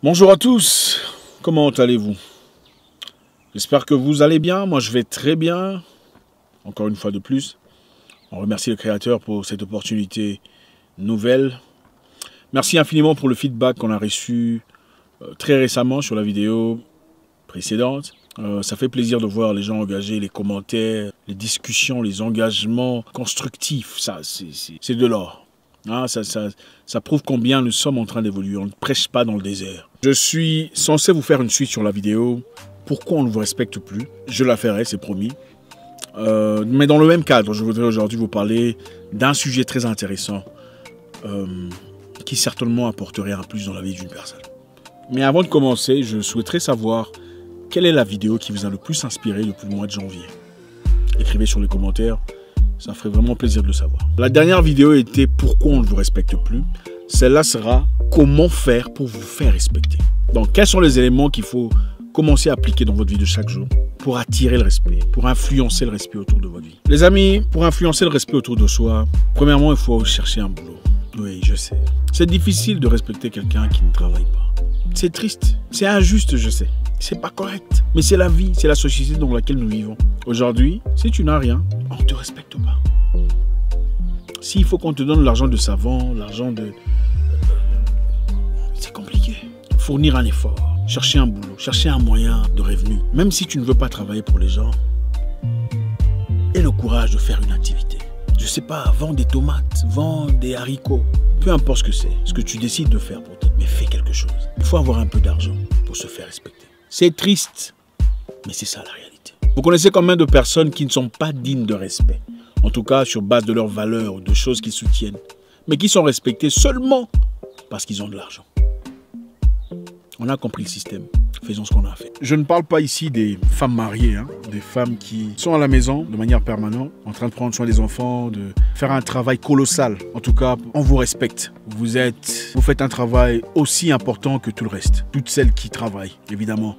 Bonjour à tous, comment allez-vous? J'espère que vous allez bien, moi je vais très bien, encore une fois de plus. On remercie le créateur pour cette opportunité nouvelle. Merci infiniment pour le feedback qu'on a reçu très récemment sur la vidéo précédente. Ça fait plaisir de voir les gens engagés, les commentaires, les discussions, les engagements constructifs, ça c'est de l'or. Ah, ça prouve combien nous sommes en train d'évoluer. On ne prêche pas dans le désert. Je suis censé vous faire une suite sur la vidéo. Pourquoi on ne vous respecte plus? Je la ferai, c'est promis. Mais dans le même cadre, je voudrais aujourd'hui vous parler d'un sujet très intéressant qui certainement apporterait un plus dans la vie d'une personne. Mais avant de commencer, je souhaiterais savoir quelle est la vidéo qui vous a le plus inspiré depuis le mois de janvier. Écrivez sur les commentaires. Ça ferait vraiment plaisir de le savoir. La dernière vidéo était pourquoi on ne vous respecte plus. Celle-là sera comment faire pour vous faire respecter. Donc, quels sont les éléments qu'il faut commencer à appliquer dans votre vie de chaque jour pour attirer le respect, pour influencer le respect autour de votre vie. Les amis, pour influencer le respect autour de soi, premièrement, il faut chercher un boulot. Oui, je sais. C'est difficile de respecter quelqu'un qui ne travaille pas. C'est triste, c'est injuste, je sais. C'est pas correct. Mais c'est la vie, c'est la société dans laquelle nous vivons. Aujourd'hui, si tu n'as rien, on ne te respecte pas. S'il faut qu'on te donne l'argent de savon, l'argent de... c'est compliqué. Fournir un effort, chercher un boulot, chercher un moyen de revenu. Même si tu ne veux pas travailler pour les gens, aie le courage de faire une activité. Je sais pas, vends des tomates, vends des haricots. Peu importe ce que c'est, ce que tu décides de faire pour toi, mais fais quelque chose. Il faut avoir un peu d'argent pour se faire respecter. C'est triste, mais c'est ça la réalité. Vous connaissez combien de personnes qui ne sont pas dignes de respect? En tout cas, sur base de leurs valeurs ou de choses qu'ils soutiennent. Mais qui sont respectées seulement parce qu'ils ont de l'argent. On a compris le système. Faisons ce qu'on a fait. Je ne parle pas ici des femmes mariées, hein, des femmes qui sont à la maison de manière permanente, en train de prendre soin des enfants, de faire un travail colossal. En tout cas, on vous respecte. Vous faites un travail aussi important que tout le reste. Toutes celles qui travaillent, évidemment.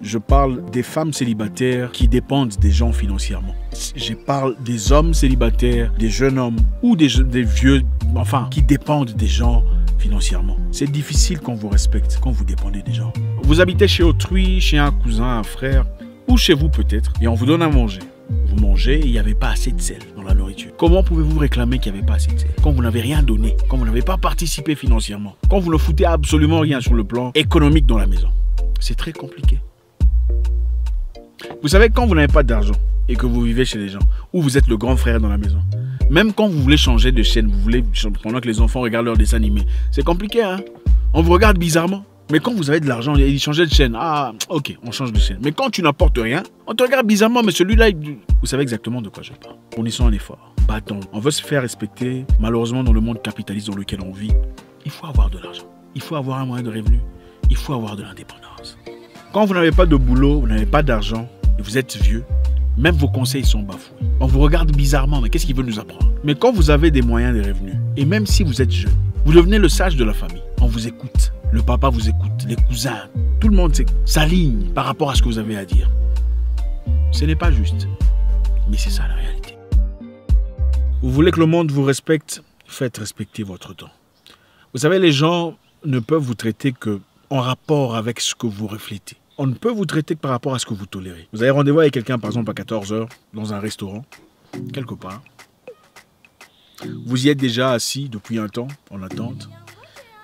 Je parle des femmes célibataires qui dépendent des gens financièrement. Je parle des hommes célibataires, des jeunes hommes ou des vieux, enfin, qui dépendent des gens financièrement. C'est difficile qu'on vous respecte, quand vous dépendez des gens. Vous habitez chez autrui, chez un cousin, un frère, ou chez vous peut-être, et on vous donne à manger. Vous mangez et il n'y avait pas assez de sel dans la nourriture. Comment pouvez-vous réclamer qu'il n'y avait pas assez de sel quand vous n'avez rien donné, quand vous n'avez pas participé financièrement, quand vous ne foutez absolument rien sur le plan économique dans la maison? C'est très compliqué. Vous savez, quand vous n'avez pas d'argent et que vous vivez chez les gens, ou vous êtes le grand frère dans la maison, même quand vous voulez changer de chaîne, pendant que les enfants regardent leurs dessins animés, c'est compliqué, hein? On vous regarde bizarrement. Mais quand vous avez de l'argent, ils changent de chaîne. Ah, ok, on change de chaîne. Mais quand tu n'apportes rien, on te regarde bizarrement, mais celui-là, vous savez exactement de quoi je parle. Fournissons un effort. Battons. On veut se faire respecter. Malheureusement, dans le monde capitaliste dans lequel on vit, il faut avoir de l'argent. Il faut avoir un moyen de revenu. Il faut avoir de l'indépendance. Quand vous n'avez pas de boulot, vous n'avez pas d'argent, et vous êtes vieux, même vos conseils sont bafoués. On vous regarde bizarrement, mais qu'est-ce qu'il veut nous apprendre? Mais quand vous avez des moyens de revenus, et même si vous êtes jeune, vous devenez le sage de la famille. On vous écoute. Le papa vous écoute, les cousins, tout le monde s'aligne par rapport à ce que vous avez à dire. Ce n'est pas juste, mais c'est ça la réalité. Vous voulez que le monde vous respecte? Faites respecter votre temps. Vous savez, les gens ne peuvent vous traiter que en rapport avec ce que vous reflétez. On ne peut vous traiter que par rapport à ce que vous tolérez. Vous avez rendez-vous avec quelqu'un, par exemple, à 14 h, dans un restaurant, quelque part. Vous y êtes déjà assis depuis un temps, en attente.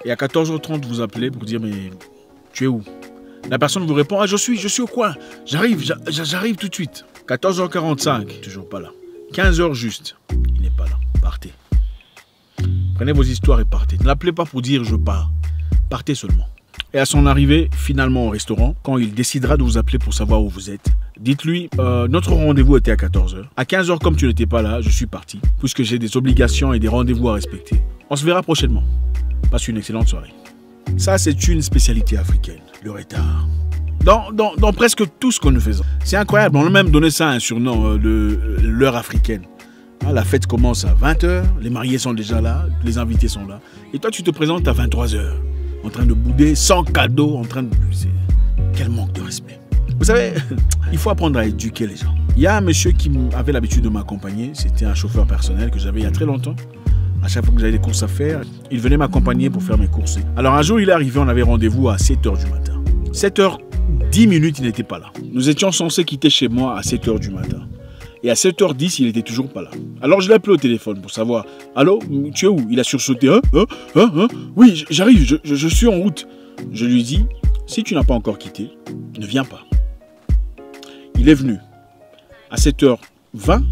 Et à 14 h 30, vous appelez pour dire, mais tu es où? La personne vous répond, ah, je suis au coin. J'arrive tout de suite. 14 h 45, toujours pas là. 15 h juste, il n'est pas là. Partez. Prenez vos histoires et partez. Ne l'appelez pas pour dire, je pars. Partez seulement. Et à son arrivée, finalement au restaurant, quand il décidera de vous appeler pour savoir où vous êtes, dites-lui, notre rendez-vous était à 14 h. À 15 h, comme tu n'étais pas là, je suis parti, puisque j'ai des obligations et des rendez-vous à respecter. On se verra prochainement. Passe une excellente soirée. Ça, c'est une spécialité africaine, le retard. Dans presque tout ce que nous faisons. C'est incroyable, on a même donné ça un surnom, l'heure africaine. La fête commence à 20 h, les mariés sont déjà là, les invités sont là. Et toi, tu te présentes à 23 h. En train de bouder, sans cadeau, en train de... Quel manque de respect. Vous savez, il faut apprendre à éduquer les gens. Il y a un monsieur qui avait l'habitude de m'accompagner, c'était un chauffeur personnel que j'avais il y a très longtemps. À chaque fois que j'avais des courses à faire, il venait m'accompagner pour faire mes courses. Alors un jour, il est arrivé, on avait rendez-vous à 7h du matin. 7h10, il n'était pas là. Nous étions censés quitter chez moi à 7h du matin. Et à 7h10, il n'était toujours pas là. Alors je l'ai appelé au téléphone pour savoir, allô, tu es où? Il a sursauté, oui, j'arrive, je suis en route. Je lui dis, si tu n'as pas encore quitté, ne viens pas. Il est venu. À 7h20,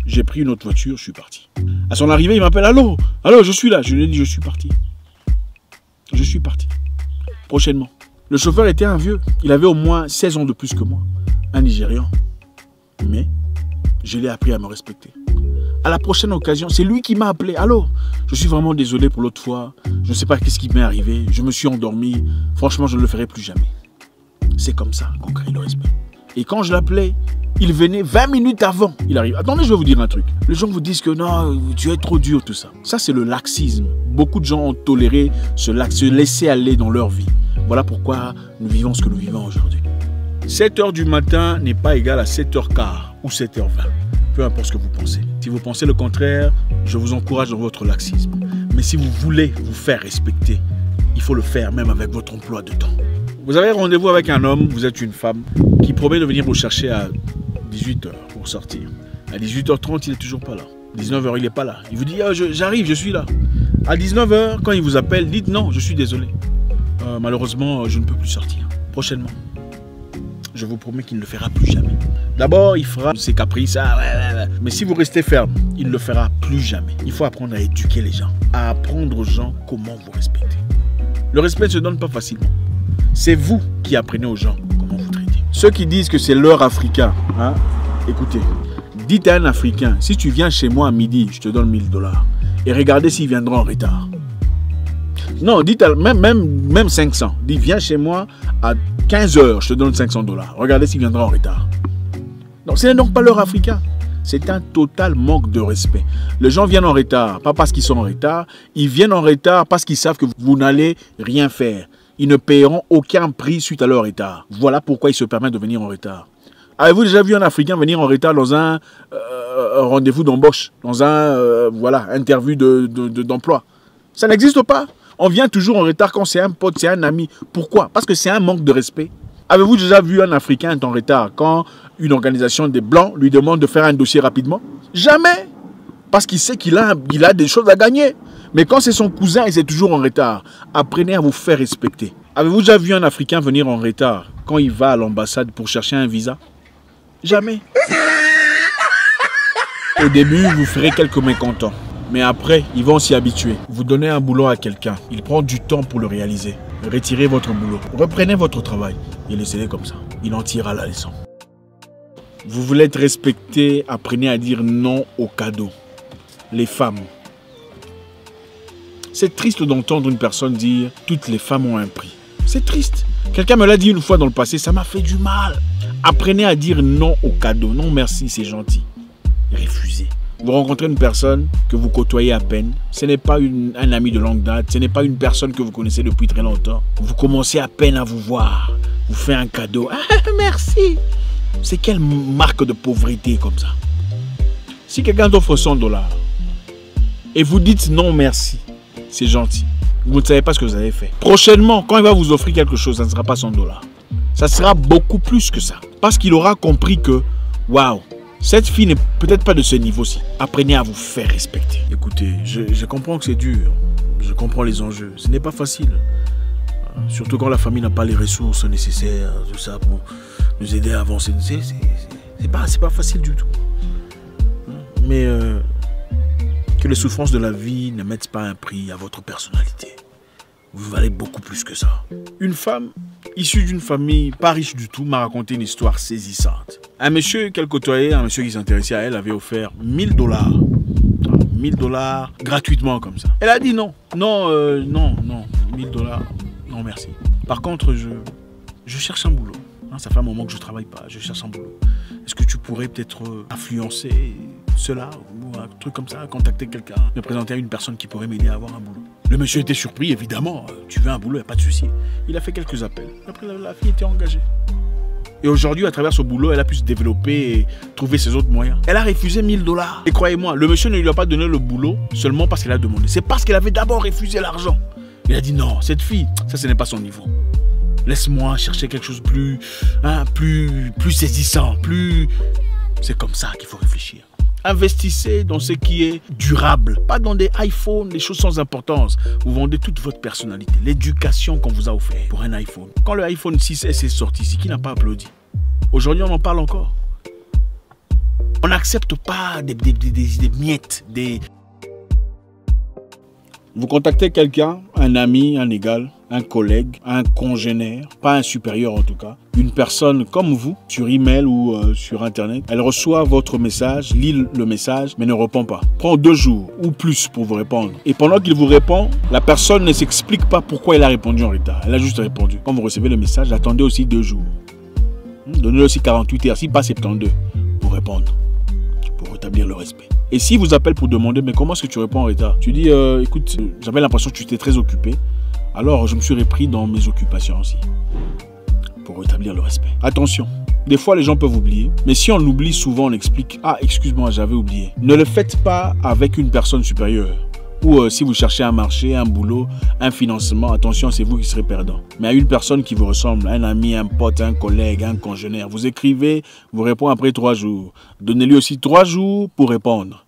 j'ai pris une autre voiture, je suis parti. À son arrivée, il m'appelle, allô, je suis là. Je lui ai dit, je suis parti. Je suis parti. Prochainement. Le chauffeur était un vieux. Il avait au moins 16 ans de plus que moi. Un Nigérian. Mais je l'ai appris à me respecter. À la prochaine occasion, c'est lui qui m'a appelé. Allô, je suis vraiment désolé pour l'autre fois. Je ne sais pas qu'est-ce qui m'est arrivé. Je me suis endormi. Franchement, je ne le ferai plus jamais. C'est comme ça qu'on crée le respect. Et quand je l'appelais, il venait 20 minutes avant. Il arrive. Attendez, je vais vous dire un truc. Les gens vous disent que non, tu es trop dur, tout ça. Ça, c'est le laxisme. Beaucoup de gens ont toléré se laisser aller dans leur vie. Voilà pourquoi nous vivons ce que nous vivons aujourd'hui. 7h du matin n'est pas égal à 7h15 ou 7h20. Peu importe ce que vous pensez. Si vous pensez le contraire, je vous encourage dans votre laxisme. Mais si vous voulez vous faire respecter, il faut le faire même avec votre emploi de temps. Vous avez rendez-vous avec un homme, vous êtes une femme, qui promet de venir vous chercher à 18h pour sortir. À 18h30, il n'est toujours pas là. 19h, il n'est pas là. Il vous dit, j'arrive, je suis là. À 19h, quand il vous appelle, dites non, je suis désolé. Malheureusement, je ne peux plus sortir. Prochainement. Je vous promets qu'il ne le fera plus jamais. D'abord, il fera ses caprices. Mais si vous restez ferme, il ne le fera plus jamais. Il faut apprendre à éduquer les gens. À apprendre aux gens comment vous respecter. Le respect ne se donne pas facilement. C'est vous qui apprenez aux gens comment vous traiter. Ceux qui disent que c'est l'heure africain, écoutez, dites à un Africain, si tu viens chez moi à midi, je te donne $1000. Et regardez s'il viendra en retard. Non, dites même 500. Dites, viens chez moi à 15h, je te donne $500. Regardez s'il viendra en retard. Non, ce n'est donc pas l'heure africain. C'est un total manque de respect. Les gens viennent en retard, pas parce qu'ils sont en retard. Ils viennent en retard parce qu'ils savent que vous n'allez rien faire. Ils ne paieront aucun prix suite à leur retard. Voilà pourquoi ils se permettent de venir en retard. Avez-vous déjà vu un Africain venir en retard dans un rendez-vous d'embauche, dans un interview d'emploi? Ça n'existe pas. On vient toujours en retard quand c'est un pote, c'est un ami. Pourquoi? Parce que c'est un manque de respect. Avez-vous déjà vu un Africain être en retard quand une organisation des Blancs lui demande de faire un dossier rapidement? Jamais. Parce qu'il sait qu'il a des choses à gagner. Mais quand c'est son cousin, il est toujours en retard. Apprenez à vous faire respecter. Avez-vous déjà vu un Africain venir en retard quand il va à l'ambassade pour chercher un visa? Jamais. Au début, vous ferez quelques mécontents. Mais après, ils vont s'y habituer. Vous donnez un boulot à quelqu'un. Il prend du temps pour le réaliser. Retirez votre boulot. Reprenez votre travail. Et laissez-le comme ça. Il en tirera la leçon. Vous voulez être respecté, apprenez à dire non aux cadeaux. Les femmes. C'est triste d'entendre une personne dire « toutes les femmes ont un prix ». C'est triste. Quelqu'un me l'a dit une fois dans le passé, ça m'a fait du mal. Apprenez à dire non aux cadeaux. Non merci, c'est gentil. Refusez. Vous rencontrez une personne que vous côtoyez à peine. Ce n'est pas un ami de longue date. Ce n'est pas une personne que vous connaissez depuis très longtemps. Vous commencez à peine à vous voir. Vous faites un cadeau. Ah, merci. C'est quelle marque de pauvreté comme ça? Si quelqu'un t'offre $100 et vous dites non merci, c'est gentil. Vous ne savez pas ce que vous avez fait. Prochainement, quand il va vous offrir quelque chose, ça ne sera pas $100. Ça sera beaucoup plus que ça. Parce qu'il aura compris que, waouh, cette fille n'est peut-être pas de ce niveau-ci. Apprenez à vous faire respecter. Écoutez, je comprends que c'est dur. Je comprends les enjeux. Ce n'est pas facile. Surtout quand la famille n'a pas les ressources nécessaires, tout ça, pour nous aider à avancer. C'est pas facile du tout. Mais que les souffrances de la vie ne mettent pas un prix à votre personnalité. Vous valez beaucoup plus que ça. Une femme issue d'une famille pas riche du tout m'a raconté une histoire saisissante. Un monsieur qu'elle côtoyait, un monsieur qui s'intéressait à elle, avait offert $1000. $1000 gratuitement comme ça. Elle a dit non. Non, $1000. Non, merci. Par contre, je cherche un boulot. Ça fait un moment que je ne travaille pas. Je cherche un boulot. Est-ce que tu pourrais peut-être influencer cela ou un truc comme ça, contacter quelqu'un, me présenter à une personne qui pourrait m'aider à avoir un boulot? Le monsieur était surpris, évidemment. Tu veux un boulot, il n'y a pas de souci. Il a fait quelques appels. Après, la fille était engagée. Et aujourd'hui, à travers ce boulot, elle a pu se développer et trouver ses autres moyens. Elle a refusé 1000 $. Et croyez-moi, le monsieur ne lui a pas donné le boulot seulement parce qu'elle a demandé. C'est parce qu'elle avait d'abord refusé l'argent. Il a dit non, cette fille, ça ce n'est pas son niveau. Laisse-moi chercher quelque chose de plus saisissant, plus... C'est comme ça qu'il faut réfléchir. Investissez dans ce qui est durable, pas dans des iPhones, des choses sans importance. Vous vendez toute votre personnalité, l'éducation qu'on vous a offert pour un iPhone. Quand le iPhone 6S est sorti ici, qui n'a pas applaudi? Aujourd'hui, on en parle encore. On n'accepte pas des miettes, des... Vous contactez quelqu'un, un ami, un égal, un collègue, un congénère, pas un supérieur en tout cas, une personne comme vous, sur email ou sur internet, elle reçoit votre message, lit le message, mais ne répond pas. Prend 2 jours ou plus pour vous répondre. Et pendant qu'il vous répond, la personne ne s'explique pas pourquoi elle a répondu en retard. Elle a juste répondu. Quand vous recevez le message, attendez aussi 2 jours. Donnez-le aussi 48 heures, si pas 72, pour répondre, pour rétablir le respect. Et si vous appelle pour demander, mais comment est-ce que tu réponds en retard? Tu dis, écoute, j'avais l'impression que tu étais très occupé. Alors, je me suis repris dans mes occupations aussi. Pour rétablir le respect. Attention, des fois, les gens peuvent oublier. Mais si on l'oublie, souvent, on explique, ah, excuse-moi, j'avais oublié. Ne le faites pas avec une personne supérieure. Ou si vous cherchez un marché, un boulot, un financement, attention, c'est vous qui serez perdant. Mais à une personne qui vous ressemble, un ami, un pote, un collègue, un congénère, vous écrivez, vous répondez après 3 jours. Donnez-lui aussi 3 jours pour répondre.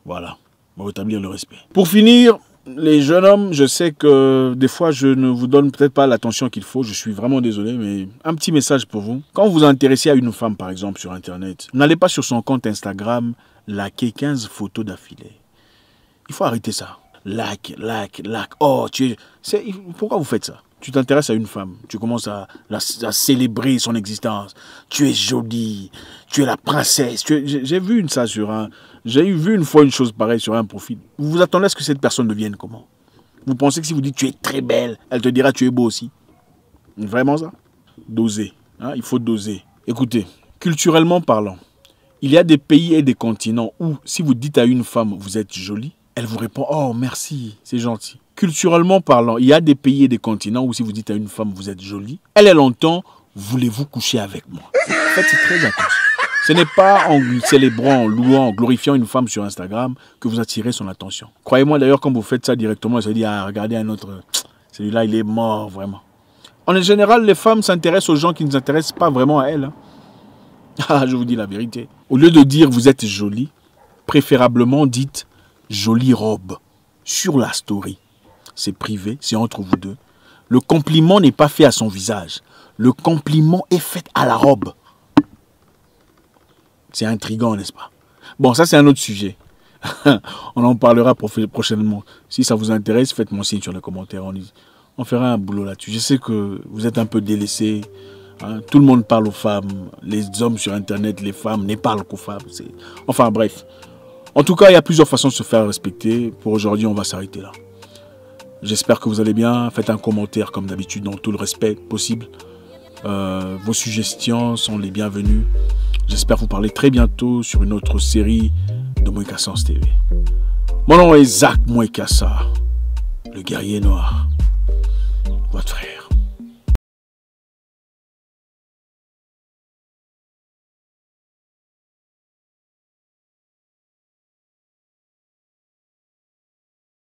Voilà, on va rétablir le respect. Pour finir, les jeunes hommes, je sais que des fois, je ne vous donne peut-être pas l'attention qu'il faut. Je suis vraiment désolé, mais un petit message pour vous. Quand vous vous intéressez à une femme, par exemple, sur Internet, n'allez pas sur son compte Instagram, liker 15 photos d'affilée. Il faut arrêter ça. Like. Oh, pourquoi vous faites ça? Tu t'intéresses à une femme, tu commences à célébrer son existence. Tu es jolie, tu es la princesse. J'ai vu ça sur un... J'ai vu une fois une chose pareille sur un profil. Vous vous attendez à ce que cette personne devienne comment? Vous pensez que si vous dites tu es très belle, elle te dira tu es beau aussi? Vraiment ça? Doser. Hein? Il faut doser. Écoutez, culturellement parlant, il y a des pays et des continents où si vous dites à une femme vous êtes jolie, elle vous répond « Oh, merci, c'est gentil ». Culturellement parlant, il y a des pays et des continents où si vous dites à une femme « Vous êtes jolie », elle entend « Voulez-vous coucher avec moi ?» En fait, c'est très attention. Ce n'est pas en célébrant, en louant, en glorifiant une femme sur Instagram que vous attirez son attention. Croyez-moi d'ailleurs, quand vous faites ça directement, elle se dit « Ah, regardez un autre, celui-là, il est mort, vraiment ». En général, les femmes s'intéressent aux gens qui ne s'intéressent pas vraiment à elles. Hein. Ah, je vous dis la vérité. Au lieu de dire « Vous êtes jolie », préférablement dites « Jolie robe » sur la story. C'est privé, c'est entre vous deux. Le compliment n'est pas fait à son visage. Le compliment est fait à la robe. C'est intriguant, n'est-ce pas? Bon, ça c'est un autre sujet. On en parlera prochainement. Si ça vous intéresse, faites-moi signe sur les commentaires. On fera un boulot là-dessus. Je sais que vous êtes un peu délaissés. Hein? Tout le monde parle aux femmes. Les hommes sur Internet, les femmes ne parlent qu'aux femmes. Enfin bref. En tout cas, il y a plusieurs façons de se faire respecter. Pour aujourd'hui, on va s'arrêter là. J'espère que vous allez bien. Faites un commentaire comme d'habitude dans tout le respect possible. Vos suggestions sont les bienvenues. J'espère vous parler très bientôt sur une autre série de Mweka Sens TV. Mon nom est Zach Mweka Sa, le guerrier noir. Votre frère.